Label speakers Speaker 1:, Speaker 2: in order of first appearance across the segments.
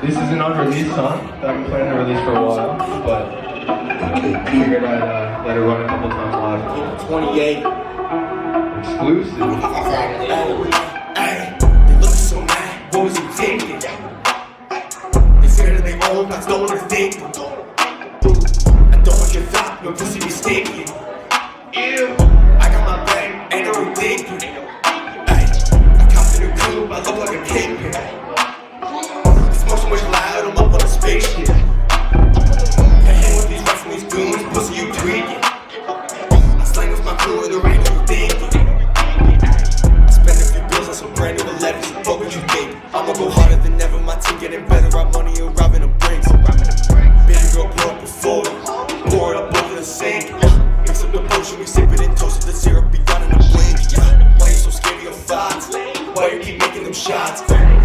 Speaker 1: This is an unreleased song that I've been planning to release for a while, but figured I'd let it run a couple times live.
Speaker 2: 28.
Speaker 1: Exclusive.
Speaker 2: Hey, they look so mad, what was you thinking? They scared of their own, that's don't overthink them. I don't want your thought, your pussy be stinky. Ew, I got my bag, ain't no rethinking. Hey, I copped in a coupe, I look like a kingpin. Smoke so much loud, I'm up on a spaceship. Can't hang with these rats and these goons, pussy you tweaking. I slang with my crew and there ain't no thinking. I spend a few bills on some brand new 11s, fuck what you think. I'ma go harder than ever, my team getting better, rob money and robbing the brinks. Baby girl pour up a 40, pour it up over the sink. Mix up the potion, we sip it and toast it, the syrup be gone in a blink. Why you so scared of your thoughts? Why you keep making them shots?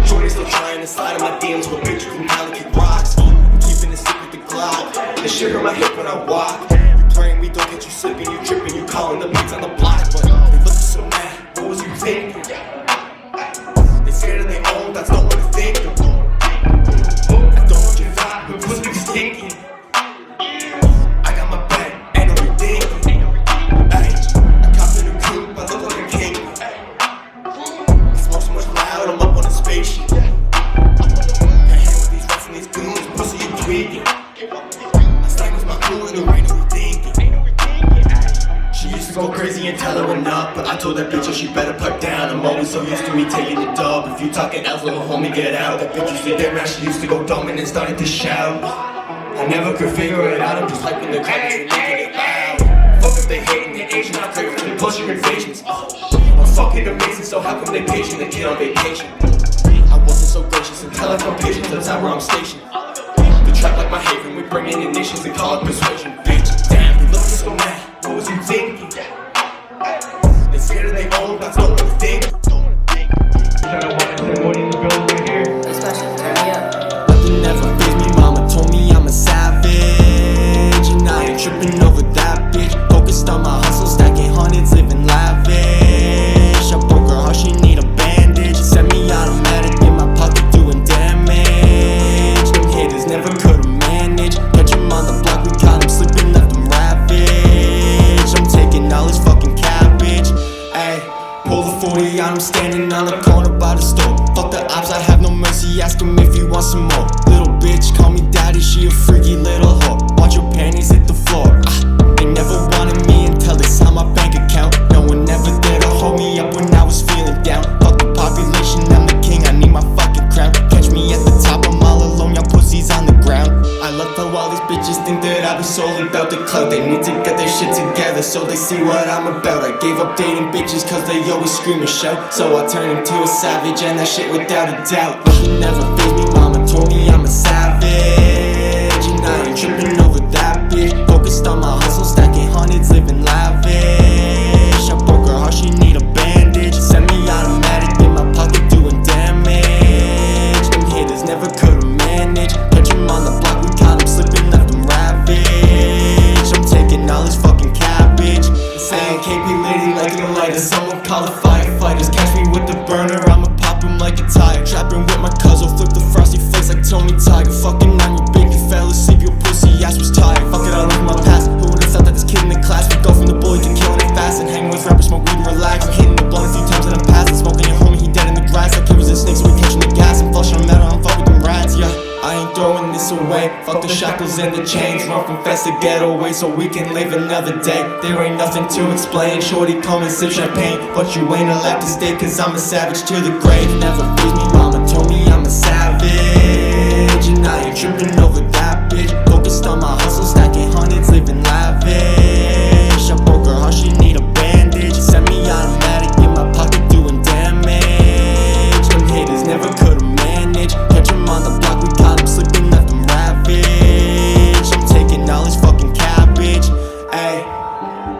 Speaker 2: Shorty still trying to slide in my DMs with pictures from how to kick rocks. I'm keeping it sick with the Glock. The shit hurt my hip when I walk. You praying we don't get you slipping, you tripping, you calling the beats on the block. But they looking so mad, what was you thinking? They scared of their own, that's not what they think. I don't want your vibe, but pussy be stinking. I got my back, ain't no rethinking. Ay, I copped in a coupe, I look like a king. I smoke so much loud, I'm up on a spaceship. Can't hang with these rats and these goons, pussy you tweaking. I slang with my crew and there ain't no rethinking. She used to go crazy and tell her enough, but I told that bitch that she better pipe down. I'm always so used to me taking the dub. If you talking else, little homie, get out. That bitch used to get mad, she used to go dumb and then started to shout. I never could figure it out, I'm just hyping the crowd and making it loud. Fuck if they hating, they Asian, I'm clear for the pushing invasions. I'm fucking amazing, so how come they patient, the kid on vacation? I wasn't so gracious until I found patience, that's how where I'm stationed. The trap like my haven, we bring in the nations and call it persuasion. Bitch, damn, they looking so mad, what was you thinking? They scared of their own, that's not what they think.
Speaker 1: Shout out 110 Woody in the building right here.
Speaker 3: This question, turn me up.
Speaker 2: Nothing ever fazed me, mama told me I'm a savage. And I ain't tripping over that bitch. Focused on my hustle, stacking hundreds, living lavish. I broke her heart, she need a bandage. Sent me automatic in my pocket doing damage. Them haters never could've managed. Catch him on the block, we caught him slipping, left him ravaged. I'm taking all his fucking cabbage. Ayy, pull the 40 on him, standing on the corner by the store. Fuck the ops, I have no mercy, ask him if he wants some more. Little bitch, call me daddy, she a freaky little whore. Watch your panties hit the floor. They never wanted me until they saw my bank account. No one ever there to hold me up when I was feeling down. Fuck the population, I'm the king, I need my fucking crown. Catch me at the top, I'm all alone, y'all pussies on the ground. I love how all these bitches think that I be solely about the clout. They need to get their shit together so they see what I'm about. I gave up dating bitches cause they always scream and shout. So I turned into a savage and that shit without a doubt. Never fazed me, mama told me I'm a savage. And I ain't tripping over that bitch. Focused on my hustle, stacking hundreds, living lavish. I broke her heart, she need a bandage. Send me automatic in my pocket doing damage. Them haters never could've managed. Catch him on the block, we caught him slipping, left him ravaged. I'm taking all his fucking cabbage. Saying KP lady like a lighter. Someone call the firefighters. Catch me with the burner, I'ma pop him like a tire. Trapping with my cousin, flip the frosty face like Tony Tiger. Fucking I'm your big, you fell asleep, your pussy ass was tired. Fuck it, I love my past. Who would've thought that this kid in the class would go from the bully to killing it fast? And hang with rappers, smoke weed and relax. I'm hitting the blunt a few times in the past. And smoking your homie, he dead in the grass. Like he was a snake, so we catching the gas. And flushing him out, I'm fucking them rats, yeah. I ain't throwing this away. Fuck the shackles and the chains. Run from fast to get away so we can live another day. There ain't nothing to explain. Shorty come and sip champagne, but you ain't allowed to stay cause I'm a savage to the grave. Never fazed me, mama told me I'm a savage. And I ain't tripping over